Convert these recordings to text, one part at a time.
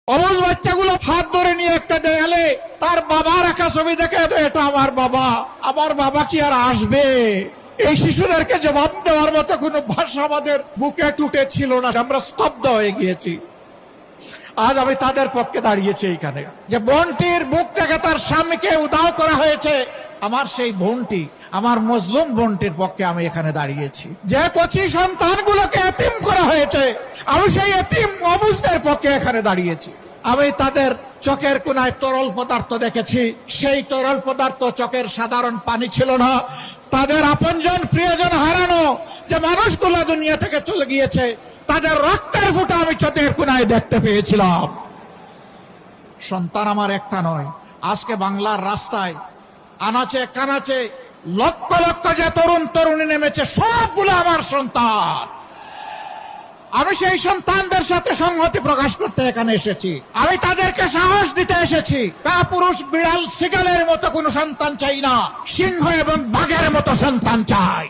অবুঝ বাচ্চাগুলো হাত ধরে নিয়ে একটা দেয়ালে তার বাবা রাখা ছবি দেখে এটা আমার বাবা কি আর আসবে? এই শিশুদেরকে জবাব দেওয়ার মতো কোনো ভাষা আমাদের বুকে টুটে ছিল না, আমরা স্তব্ধ হয়ে গিয়েছি। আজ আমি তাদের পক্ষে দাঁড়িয়েছি এইখানে, যে বোনটির বুক থেকে তার স্বামীকে উধাও করা হয়েছে, আমার সেই বোনটি, আমার মজলুম বোনটির পক্ষে আমি এখানে দাঁড়িয়েছি। যে কচি সন্তানগুলোকে এতিম করা হয়েছে, আমি সেই এতিম অবুঝদের পক্ষে এখানে দাঁড়িয়েছি। আমি তাদের চোখের কোনায় তরল পদার্থ দেখেছি, সেই তরল পদার্থ চোখের সাধারণ পানি ছিল না। তাদের আপনজন প্রিয়জন হারানো যে মানুষগুলো দুনিয়া থেকে চলে গিয়েছে, তাদের রক্তের ফোঁটা আমি চোখের কোনায় দেখতে পেয়েছিলাম। সন্তান আমার একটা নয়, আজকে বাংলার রাস্তায় আনাচে কানাচে লক্ষ লক্ষ যে তরুণ তরুণী নেমেছে, সবগুলো আমার সন্তান। আমি সেই সন্তানদের সাথে সংহতি প্রকাশ করতে এখানে এসেছি। আমি তাদেরকে সাহস দিতে এসেছি। কাপুরুষ বিড়াল শিকালের মতো কোনো সন্তান চাই না, সিংহ এবং বাঘের মতো সন্তান চাই।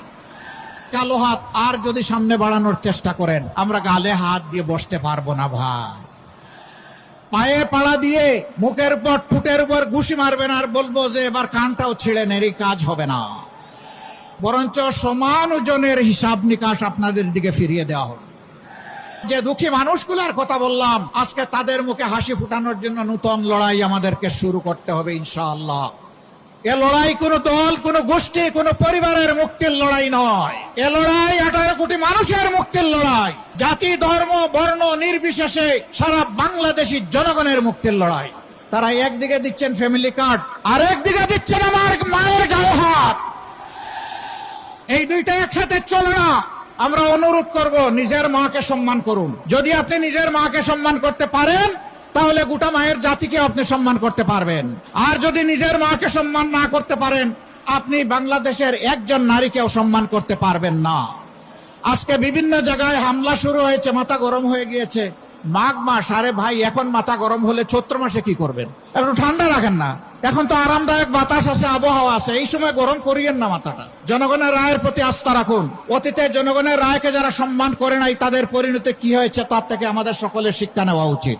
কালো হাত আর যদি সামনে বাড়ানোর চেষ্টা করেন, আমরা গালে হাত দিয়ে বসতে পারবো না ভাই। পায়ে পাড়া দিয়ে মুখের উপর ঠোঁটের উপর ঘুষি মারবেন আর বলবো যে এবার কানটাও ছিঁড়ে নেই, কাজ হবে না। বরঞ্চ সমান ওজনের হিসাব নিকাশ আপনাদের দিকে ফিরিয়ে দেওয়া হবে। যে দুঃখী মানুষগুলোর কথা বললাম, আজকে তাদের মুখে হাসি ফুটানোর জন্য নতুন লড়াই আমাদেরকে শুরু করতে হবে ইনশাআল্লাহ। এ লড়াই কোনো দল, কোনো গোষ্ঠী, কোনো পরিবারের মুক্তির লড়াই নয়। এ লড়াই 18 কোটি মানুষের মুক্তির লড়াই। জাতি ধর্ম বর্ণ নির্বিশেষে সারা বাংলাদেশী জনগণের মুক্তির লড়াই। তারা একদিকে দিচ্ছেন ফ্যামিলি কার্ড, আর একদিকে দিচ্ছেন আমার মায়ের গায়ে হাত। এই দুইটা একসাথে চলে না। আমরা অনুরোধ করব, নিজের মাকে সম্মান করুন। যদি আপনি নিজের মাকে সম্মান করতে পারেন, তাহলে গোটা মায়ের জাতিকে আপনি সম্মান করতে পারবেন। আর যদি নিজের মাকে সম্মান না করতে পারেন, আপনি বাংলাদেশের একজন নারীকেও সম্মান করতে পারবেন না। আজকে বিভিন্ন জায়গায় হামলা শুরু হয়েছে, মাথা গরম হয়ে গিয়েছে। মাঘ মাস, আরে ভাই এখন মাথা গরম হলে চৈত্র মাসে কি করবেন? একটু ঠান্ডা রাখেন না। এখন তো আরামদায়ক বাতাস আছে, আবহাওয়া আছে, এই সময় গরম করিয়েন না মাথাটা। জনগণের রায়ের প্রতি আস্থা রাখুন। অতীতে জনগণের রায়কে যারা সম্মান করে নাই, তাদের পরিণতি কি হয়েছে তার থেকে আমাদের সকলের শিক্ষা নেওয়া উচিত।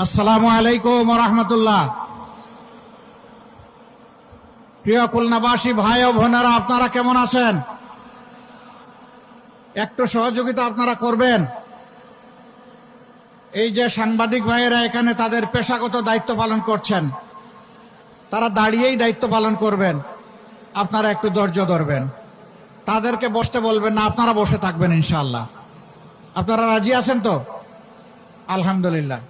আসসালামু আলাইকুম ওয়া রাহমাতুল্লাহ। প্রিয় খুলনাবাসী ভাই ও বোনেরা, আপনারা কেমন আছেন? একটু সহযোগিতা আপনারা করবেন। এই যে সাংবাদিক ভাইয়েরা এখানে তাদের পেশাগত দায়িত্ব পালন করছেন, তারা দাঁড়িয়েই দায়িত্ব পালন করবেন। আপনারা একটু ধৈর্য ধরবেন, তাদেরকে বসতে বলবেন না, আপনারা বসে থাকবেন ইনশাআল্লাহ। আপনারা রাজি আছেন তো? আলহামদুলিল্লাহ।